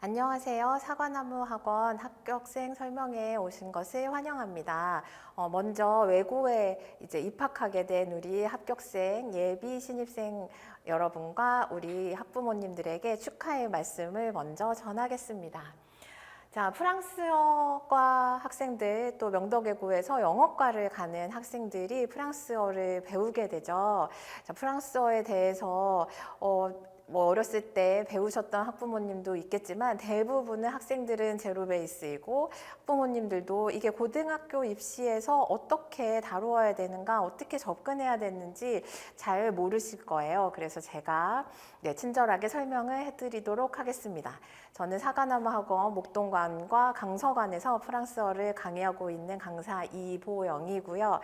안녕하세요. 사과나무 학원 합격생 설명회에 오신 것을 환영합니다. 먼저 외고에 이제 입학하게 된 우리 합격생 예비 신입생 여러분과 우리 학부모님들에게 축하의 말씀을 먼저 전하겠습니다. 자, 프랑스어과 학생들 또 명덕외고에서 영어과를 가는 학생들이 프랑스어를 배우게 되죠. 자, 프랑스어에 대해서 뭐 어렸을 때 배우셨던 학부모님도 있겠지만 대부분의 학생들은 제로 베이스이고 학부모님들도 이게 고등학교 입시에서 어떻게 다루어야 되는가, 어떻게 접근해야 되는지 잘 모르실 거예요. 그래서 제가 친절하게 설명을 해드리도록 하겠습니다. 저는 사과나무 학원 목동관과 강서관에서 프랑스어를 강의하고 있는 강사 이보영이고요.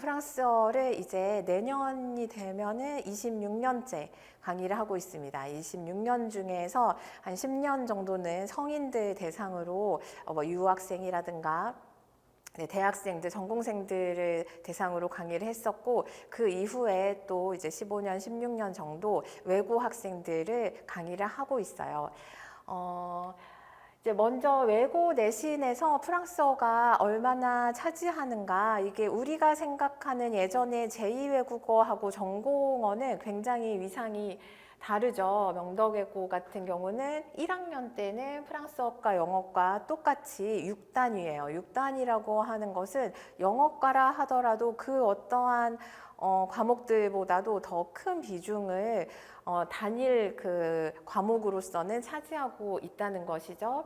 프랑스어를 이제 내년이 되면은 26년째 강의를 하고 있습니다. 26년 중에서 한 10년 정도는 성인들 대상으로 유학생이라든가 대학생들, 전공생들을 대상으로 강의를 했었고, 그 이후에 또 이제 15년, 16년 정도 외고 학생들을 강의를 하고 있어요. 이제 먼저 외고 내신에서 프랑스어가 얼마나 차지하는가, 이게 우리가 생각하는 예전에 제2외국어하고 전공어는 굉장히 위상이 다르죠. 명덕외고 같은 경우는 1학년 때는 프랑스어과 영어과 똑같이 6단위예요. 6단위라고 하는 것은 영어과라 하더라도 그 어떠한 과목들보다도 더 큰 비중을 단일 그 과목으로서는 차지하고 있다는 것이죠.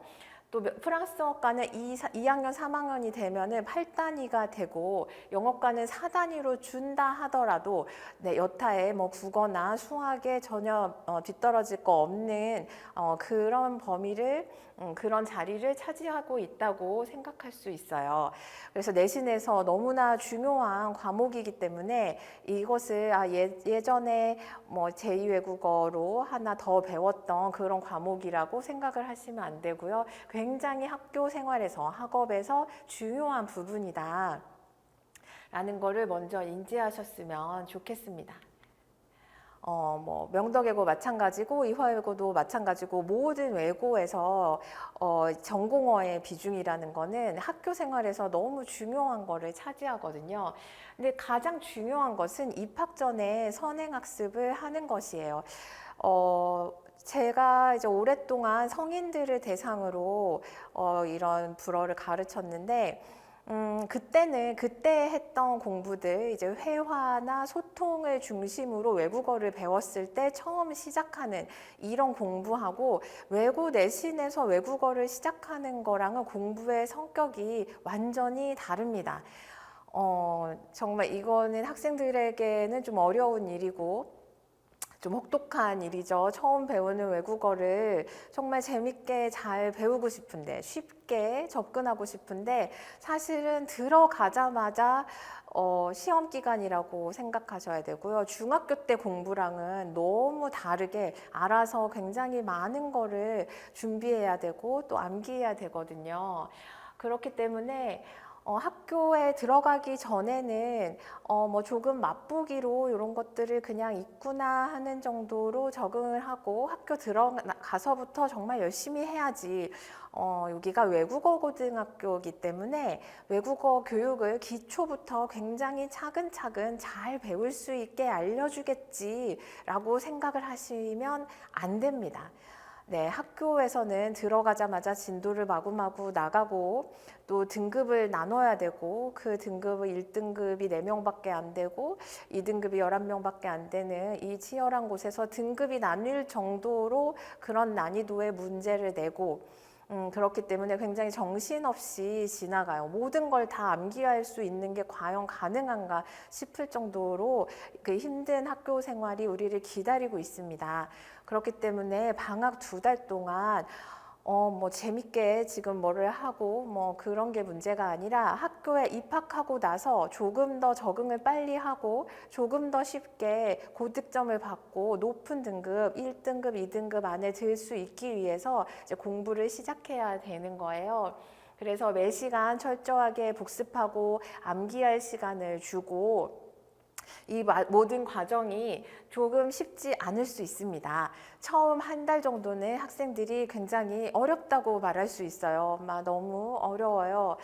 또 프랑스어과는 2학년, 3학년이 되면은 8단위가 되고 영어과는 4단위로 준다 하더라도 여타의 뭐 국어나 수학에 전혀 뒤떨어질 거 없는 그런 범위를 그런 자리를 차지하고 있다고 생각할 수 있어요. 그래서 내신에서 너무나 중요한 과목이기 때문에 이것을 예전에 뭐 제2외국어로 하나 더 배웠던 그런 과목이라고 생각을 하시면 안 되고요. 굉장히 학교 생활에서, 학업에서 중요한 부분이다 라는 거를 먼저 인지하셨으면 좋겠습니다. 명덕외고 마찬가지고 이화외고도 마찬가지고 모든 외고에서 전공어의 비중이라는 거는 학교 생활에서 너무 중요한 거를 차지하거든요. 근데 가장 중요한 것은 입학 전에 선행학습을 하는 것이에요. 제가 이제 오랫동안 성인들을 대상으로 이런 불어를 가르쳤는데 그때는 그때 했던 공부들 이제 회화나 소통을 중심으로 외국어를 배웠을 때 처음 시작하는 이런 공부하고 외고 내신에서 외국어를 시작하는 거랑은 공부의 성격이 완전히 다릅니다. 정말 이거는 학생들에게는 좀 어려운 일이고 좀 혹독한 일이죠. 처음 배우는 외국어를 정말 재밌게 잘 배우고 싶은데, 쉽게 접근하고 싶은데, 사실은 들어가자마자 시험 기간이라고 생각하셔야 되고요. 중학교 때 공부랑은 너무 다르게 알아서 굉장히 많은 거를 준비해야 되고 또 암기해야 되거든요. 그렇기 때문에 학교에 들어가기 전에는 뭐 조금 맛보기로 이런 것들을 그냥 있구나 하는 정도로 적응을 하고 학교 들어가서부터 정말 열심히 해야지. 여기가 외국어 고등학교이기 때문에 외국어 교육을 기초부터 굉장히 차근차근 잘 배울 수 있게 알려주겠지라고 생각을 하시면 안 됩니다. 네, 학교에서는 들어가자마자 진도를 마구마구 나가고 또 등급을 나눠야 되고 그 등급은 1등급이 4명밖에 안 되고 2등급이 11명밖에 안 되는 이 치열한 곳에서 등급이 나뉠 정도로 그런 난이도의 문제를 내고 그렇기 때문에 굉장히 정신없이 지나가요. 모든 걸 다 암기할 수 있는 게 과연 가능한가 싶을 정도로 그 힘든 학교 생활이 우리를 기다리고 있습니다. 그렇기 때문에 방학 2달 동안 뭐 재밌게 지금 뭐를 하고 뭐 그런 게 문제가 아니라 학교에 입학하고 나서 조금 더 적응을 빨리 하고 조금 더 쉽게 고득점을 받고 높은 등급 1등급, 2등급 안에 들 수 있기 위해서 이제 공부를 시작해야 되는 거예요. 그래서 매 시간 철저하게 복습하고 암기할 시간을 주고 이 모든 과정이 조금 쉽지 않을 수 있습니다. 처음 한 달 정도는 학생들이 굉장히 어렵다고 말할 수 있어요. 막 너무 어려워요.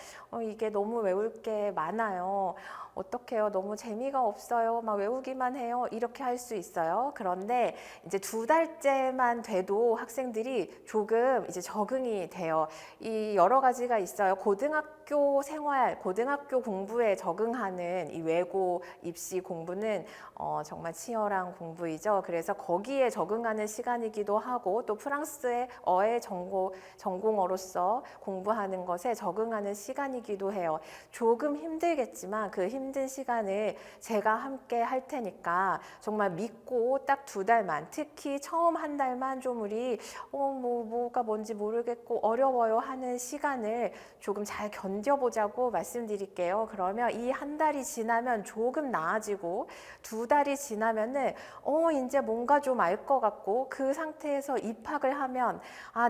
이게 너무 외울 게 많아요. 어떡해요? 너무 재미가 없어요. 막 외우기만 해요. 이렇게 할 수 있어요. 그런데 이제 2달째만 돼도 학생들이 조금 이제 적응이 돼요. 이 여러 가지가 있어요. 고등학교 생활, 고등학교 공부에 적응하는 이 외고 입시 공부는 정말 치열한 공부이죠. 그래서 거기에 적응하는 시간이기도 하고 또 프랑스어의 전공어로서 공부하는 것에 적응하는 시간이기도 해요. 조금 힘들겠지만 그 힘든 시간을 제가 함께 할 테니까 정말 믿고 딱 2달만, 특히 처음 한 달만 좀 우리 뭐가 뭔지 모르겠고 어려워요 하는 시간을 조금 잘 견뎌보자고 말씀드릴게요. 그러면 이 한 달이 지나면 조금 나아지고 2달이 지나면은 이제 뭔가 좀 알 것 같고 그 상태에서 입학을 하면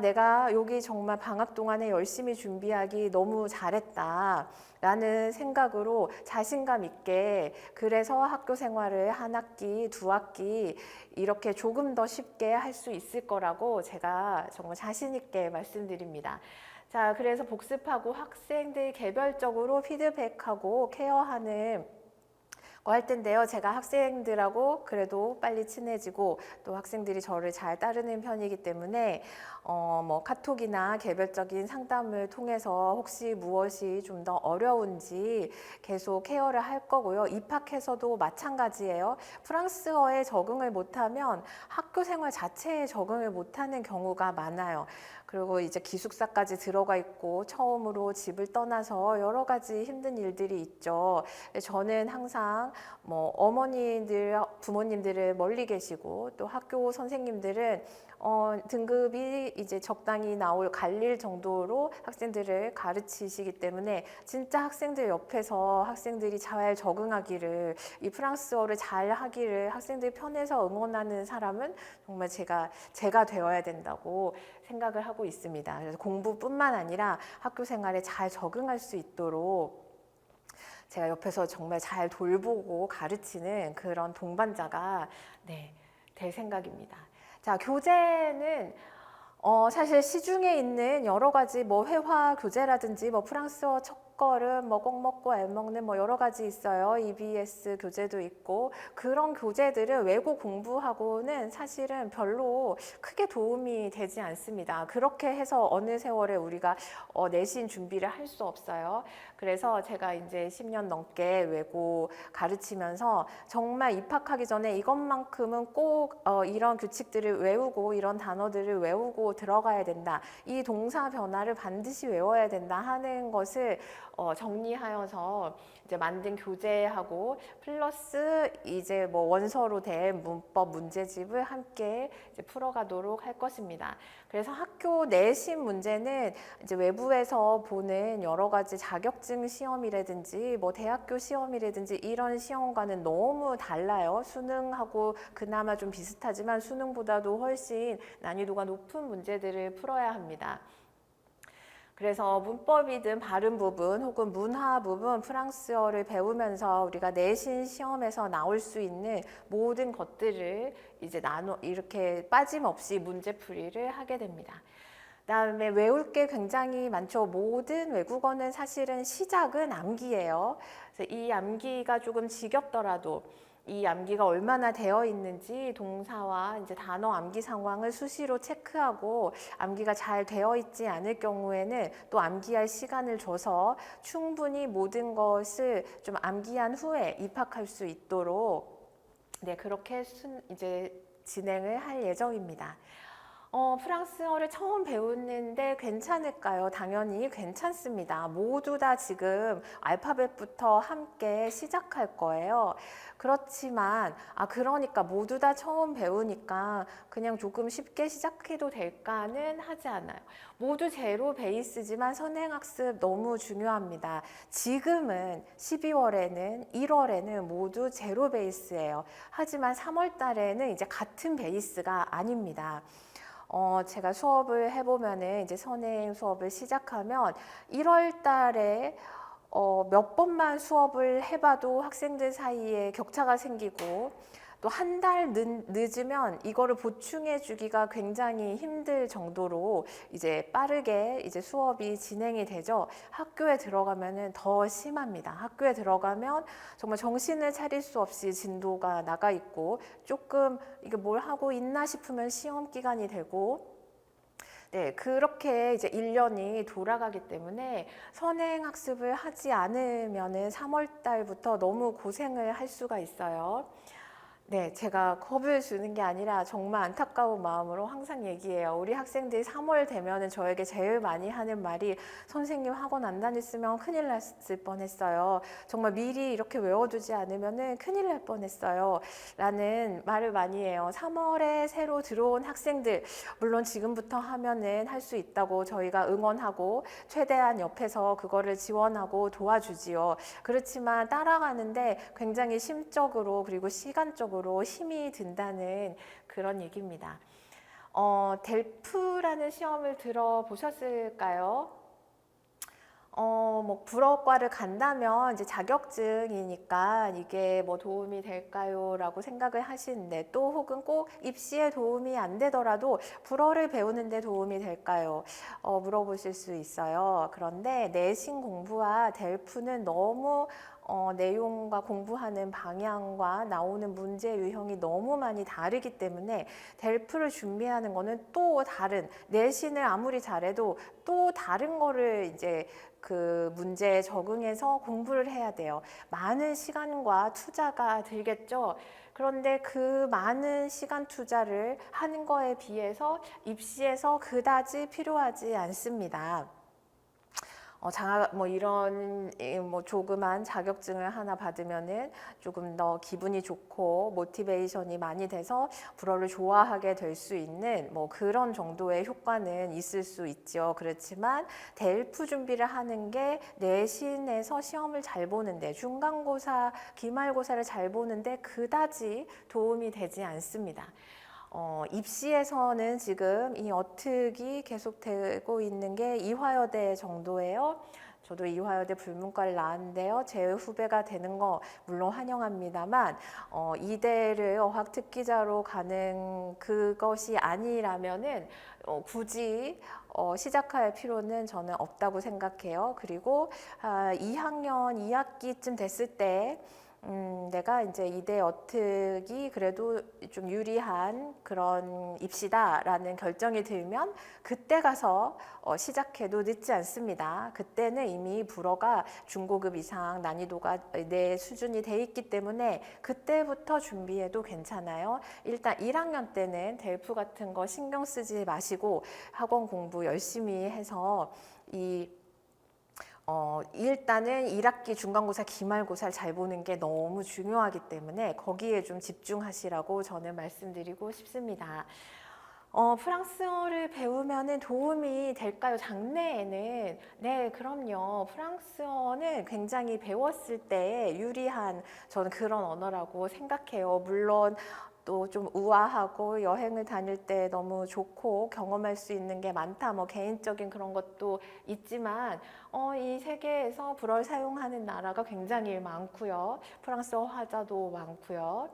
내가 여기 정말 방학 동안에 열심히 준비하기 너무 잘했다 라는 생각으로 자신감 있게, 그래서 학교 생활을 1학기, 2학기 이렇게 조금 더 쉽게 할 수 있을 거라고 제가 정말 자신 있게 말씀드립니다. 자, 그래서 복습하고 학생들 개별적으로 피드백하고 케어하는 할 텐데요. 제가 학생들하고 그래도 빨리 친해지고 또 학생들이 저를 잘 따르는 편이기 때문에 뭐 카톡이나 개별적인 상담을 통해서 혹시 무엇이 좀 더 어려운지 계속 케어를 할 거고요. 입학해서도 마찬가지예요. 프랑스어에 적응을 못하면 학교 생활 자체에 적응을 못하는 경우가 많아요. 그리고 이제 기숙사까지 들어가 있고 처음으로 집을 떠나서 여러 가지 힘든 일들이 있죠. 저는 항상 뭐 어머니들, 부모님들을 멀리 계시고 또 학교 선생님들은 등급이 이제 적당히 갈릴 정도로 학생들을 가르치시기 때문에 진짜 학생들 옆에서 학생들이 잘 적응하기를, 이 프랑스어를 잘 하기를 학생들 편에서 응원하는 사람은 정말 제가 되어야 된다고 생각을 하고 있습니다. 그래서 공부뿐만 아니라 학교 생활에 잘 적응할 수 있도록 제가 옆에서 정말 잘 돌보고 가르치는 그런 동반자가 될 생각입니다. 자, 교재는 사실 시중에 있는 여러 가지 뭐 회화 교재라든지 뭐 프랑스어 첫걸음, 뭐 꼭 먹고 알 먹는 뭐 여러 가지 있어요. EBS 교재도 있고 그런 교재들은 외고 공부하고는 사실은 별로 크게 도움이 되지 않습니다. 그렇게 해서 어느 세월에 우리가 내신 준비를 할 수 없어요. 그래서 제가 이제 10년 넘게 외고 가르치면서 정말 입학하기 전에 이것만큼은 꼭 이런 규칙들을 외우고 이런 단어들을 외우고 들어가야 된다. 이 동사 변화를 반드시 외워야 된다 하는 것을 정리하여서 이제 만든 교재하고 플러스 이제 뭐 원서로 된 문법 문제집을 함께 이제 풀어가도록 할 것입니다. 그래서 학교 내신 문제는 이제 외부에서 보는 여러 가지 자격증 시험이라든지 뭐 대학교 시험이라든지 이런 시험과는 너무 달라요. 수능하고 그나마 좀 비슷하지만 수능보다도 훨씬 난이도가 높은 문제들을 풀어야 합니다. 그래서 문법이든 발음 부분 혹은 문화 부분 프랑스어를 배우면서 우리가 내신 시험에서 나올 수 있는 모든 것들을 이제 이렇게 빠짐없이 문제풀이를 하게 됩니다. 그다음에 외울 게 굉장히 많죠. 모든 외국어는 사실은 시작은 암기예요. 그래서 이 암기가 조금 지겹더라도 이 암기가 얼마나 되어 있는지 동사와 이제 단어 암기 상황을 수시로 체크하고 암기가 잘 되어 있지 않을 경우에는 또 암기할 시간을 줘서 충분히 모든 것을 좀 암기한 후에 입학할 수 있도록 그렇게 이제 진행을 할 예정입니다. 프랑스어를 처음 배우는데 괜찮을까요? 당연히 괜찮습니다. 모두 다 지금 알파벳부터 함께 시작할 거예요. 그렇지만 그러니까 모두 다 처음 배우니까 그냥 조금 쉽게 시작해도 될까는 하지 않아요. 모두 제로 베이스지만 선행학습 너무 중요합니다. 지금은 12월에는 1월에는 모두 제로 베이스예요. 하지만 3월 달에는 이제 같은 베이스가 아닙니다. 제가 수업을 해보면은 이제 선행 수업을 시작하면 1월 달에 몇 번만 수업을 해봐도 학생들 사이에 격차가 생기고 또 한 달 늦으면 이거를 보충해 주기가 굉장히 힘들 정도로 이제 빠르게 이제 수업이 진행이 되죠. 학교에 들어가면은 더 심합니다. 학교에 들어가면 정말 정신을 차릴 수 없이 진도가 나가 있고 조금 이게 뭘 하고 있나 싶으면 시험 기간이 되고 네, 그렇게 이제 1년이 돌아가기 때문에 선행 학습을 하지 않으면은 3월 달부터 너무 고생을 할 수가 있어요. 네, 제가 겁을 주는 게 아니라 정말 안타까운 마음으로 항상 얘기해요. 우리 학생들이 3월 되면은 저에게 제일 많이 하는 말이 선생님 학원 안 다녔으면 큰일 났을 뻔했어요. 정말 미리 이렇게 외워두지 않으면은 큰일 날 뻔했어요. 라는 말을 많이 해요. 3월에 새로 들어온 학생들, 물론 지금부터 하면은 할 수 있다고 저희가 응원하고 최대한 옆에서 그거를 지원하고 도와주지요. 그렇지만 따라가는데 굉장히 심적으로 그리고 시간적으로 힘이 든다는 그런 얘기입니다. 델프라는 시험을 들어보셨을까요? 뭐 불어과를 간다면 이제 자격증이니까 이게 뭐 도움이 될까요? 라고 생각을 하시는데 또 혹은 꼭 입시에 도움이 안 되더라도 불어를 배우는데 도움이 될까요? 물어보실 수 있어요. 그런데 내신 공부와 델프는 너무 내용과 공부하는 방향과 나오는 문제 유형이 너무 많이 다르기 때문에 델프를 준비하는 거는 또 다른 내신을 아무리 잘해도 또 다른 거를 이제 그 문제에 적응해서 공부를 해야 돼요. 많은 시간과 투자가 들겠죠. 그런데 그 많은 시간 투자를 하는 거에 비해서 입시에서 그다지 필요하지 않습니다. 뭐 이런 뭐 조그만 자격증을 하나 받으면은 조금 더 기분이 좋고 모티베이션이 많이 돼서 불어를 좋아하게 될 수 있는 뭐 그런 정도의 효과는 있을 수 있죠. 그렇지만 델프 준비를 하는 게 내신에서 시험을 잘 보는데 중간고사, 기말고사를 잘 보는데 그다지 도움이 되지 않습니다. 입시에서는 지금 이 어특이 계속되고 있는 게 이화여대 정도예요. 저도 이화여대 불문과를 나왔는데요. 제 후배가 되는 거 물론 환영합니다만 이대를 어학 특기자로 가는 그것이 아니라면은 굳이 시작할 필요는 저는 없다고 생각해요. 그리고 2학년 2학기쯤 됐을 때 내가 이제 이대 어특이 그래도 좀 유리한 그런 입시다라는 결정이 들면 그때 가서 시작해도 늦지 않습니다. 그때는 이미 불어가 중고급 이상 난이도가 내 수준이 돼 있기 때문에 그때부터 준비해도 괜찮아요. 일단 1학년 때는 델프 같은 거 신경 쓰지 마시고 학원 공부 열심히 해서 일단은 1학기 중간고사, 기말고사를 잘 보는 게 너무 중요하기 때문에 거기에 좀 집중하시라고 저는 말씀드리고 싶습니다. 프랑스어를 배우면은 도움이 될까요? 장래에는? 네, 그럼요. 프랑스어는 굉장히 배웠을 때 유리한 저는 그런 언어라고 생각해요. 물론 또 좀 우아하고 여행을 다닐 때 너무 좋고 경험할 수 있는 게 많다. 뭐 개인적인 그런 것도 있지만 이 세계에서 불어를 사용하는 나라가 굉장히 많고요. 프랑스어 화자도 많고요.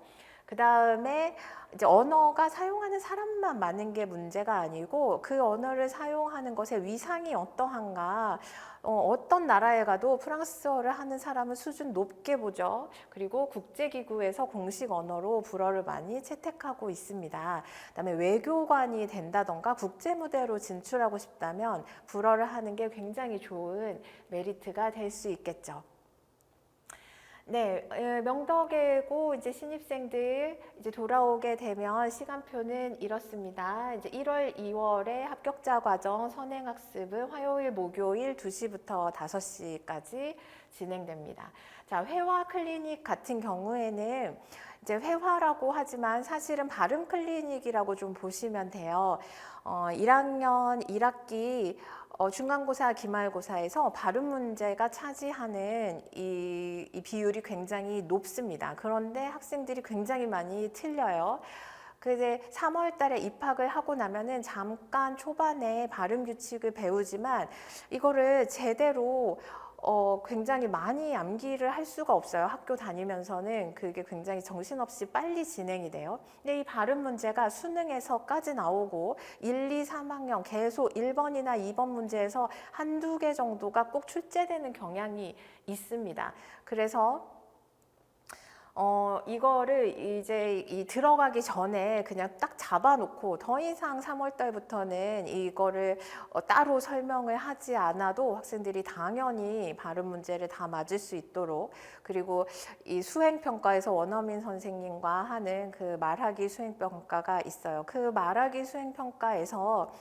그 다음에 이제 언어가 사용하는 사람만 많은 게 문제가 아니고 그 언어를 사용하는 것의 위상이 어떠한가. 어떤 나라에 가도 프랑스어를 하는 사람은 수준 높게 보죠. 그리고 국제기구에서 공식 언어로 불어를 많이 채택하고 있습니다. 그다음에 외교관이 된다던가 국제무대로 진출하고 싶다면 불어를 하는 게 굉장히 좋은 메리트가 될 수 있겠죠. 네, 명덕외고 이제 신입생들 이제 돌아오게 되면 시간표는 이렇습니다. 이제 1월, 2월에 합격자 과정 선행학습은 화요일, 목요일 2시부터 5시까지 진행됩니다. 자, 회화 클리닉 같은 경우에는 이제 회화라고 하지만 사실은 발음 클리닉이라고 좀 보시면 돼요. 1학년 1학기 중간고사, 기말고사에서 발음 문제가 차지하는 이 비율이 굉장히 높습니다. 그런데 학생들이 굉장히 많이 틀려요. 그래서 3월 달에 입학을 하고 나면은 잠깐 초반에 발음 규칙을 배우지만 이거를 제대로 굉장히 많이 암기를 할 수가 없어요. 학교 다니면서는 그게 굉장히 정신없이 빨리 진행이 돼요. 근데 이 발음 문제가 수능에서까지 나오고 1, 2, 3학년 계속 1번이나 2번 문제에서 한두 개 정도가 꼭 출제되는 경향이 있습니다. 그래서 이거를 이제 들어가기 전에 그냥 딱 잡아놓고 더 이상 3월 달부터는 이거를 따로 설명을 하지 않아도 학생들이 당연히 발음 문제를 다 맞을 수 있도록, 그리고 이 수행평가에서 원어민 선생님과 하는 그 말하기 수행평가가 있어요. 그 말하기 수행평가에서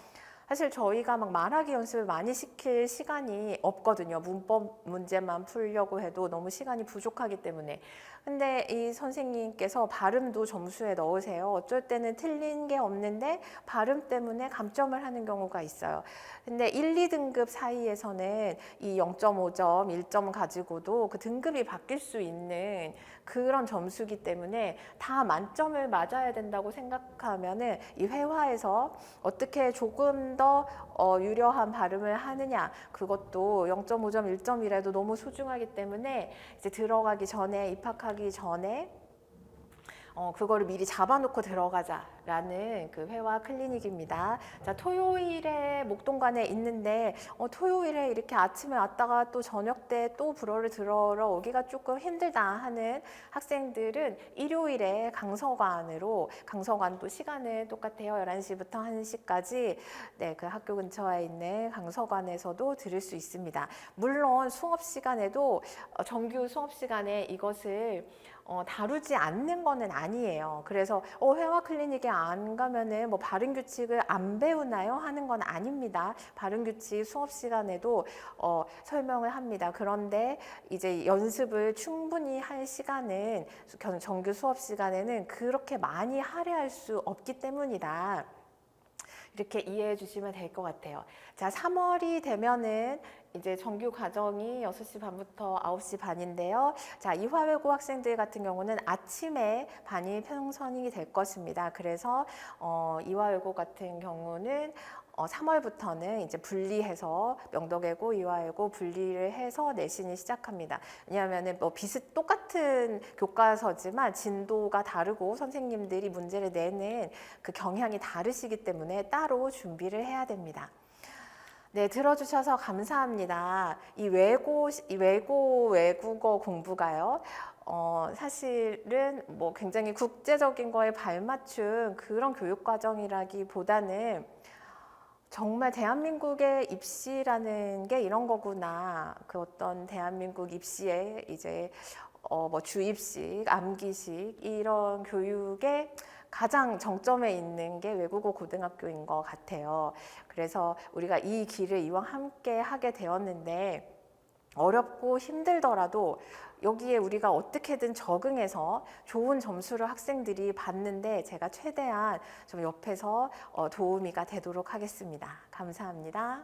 사실 저희가 막 말하기 연습을 많이 시킬 시간이 없거든요. 문법 문제만 풀려고 해도 너무 시간이 부족하기 때문에. 근데 이 선생님께서 발음도 점수에 넣으세요. 어쩔 때는 틀린 게 없는데 발음 때문에 감점을 하는 경우가 있어요. 근데 1, 2등급 사이에서는 이 0.5점, 1점 가지고도 그 등급이 바뀔 수 있는 그런 점수기 때문에 다 만점을 맞아야 된다고 생각하면은 이 회화에서 어떻게 조금 더 유려한 발음을 하느냐, 그것도 0.5점, 1점이라도 너무 소중하기 때문에 이제 들어가기 전에, 입학하기 전에 그거를 미리 잡아놓고 들어가자라는 그 회화 클리닉입니다. 자, 토요일에 목동관에 있는데 토요일에 이렇게 아침에 왔다가 또 저녁 때 또 불어를 들으러 오기가 조금 힘들다 하는 학생들은 일요일에 강서관으로, 강서관도 시간은 똑같아요. 11시부터 1시까지 네, 그 학교 근처에 있는 강서관에서도 들을 수 있습니다. 물론 수업 시간에도 정규 수업 시간에 이것을 다루지 않는 거는 아니에요. 그래서 회화 클리닉에 안 가면은 뭐 발음 규칙을 안 배우나요? 하는 건 아닙니다. 발음 규칙 수업 시간에도 설명을 합니다. 그런데 이제 연습을 충분히 할 시간은 정규 수업 시간에는 그렇게 많이 할애할 수 없기 때문이다. 이렇게 이해해 주시면 될 것 같아요. 자, 3월이 되면은 이제 정규 과정이 6시 반부터 9시 반인데요. 자, 이화외고 학생들 같은 경우는 아침에 반이 편성이 될 것입니다. 그래서 이화외고 같은 경우는 3월부터는 이제 분리해서 명덕외고, 이화외고 분리를 해서 내신이 시작합니다. 왜냐하면은 뭐 똑같은 교과서지만 진도가 다르고 선생님들이 문제를 내는 그 경향이 다르시기 때문에 따로 준비를 해야 됩니다. 네, 들어주셔서 감사합니다. 이 외국어 공부가요. 사실은 뭐 굉장히 국제적인 거에 발맞춘 그런 교육 과정이라기보다는 정말 대한민국의 입시라는 게 이런 거구나. 그 어떤 대한민국 입시에 이제 뭐 주입식, 암기식 이런 교육의 가장 정점에 있는 게 외국어 고등학교인 것 같아요. 그래서 우리가 이 길을 이왕 함께 하게 되었는데 어렵고 힘들더라도 여기에 우리가 어떻게든 적응해서 좋은 점수를 학생들이 받는데 제가 최대한 좀 옆에서 도우미가 되도록 하겠습니다. 감사합니다.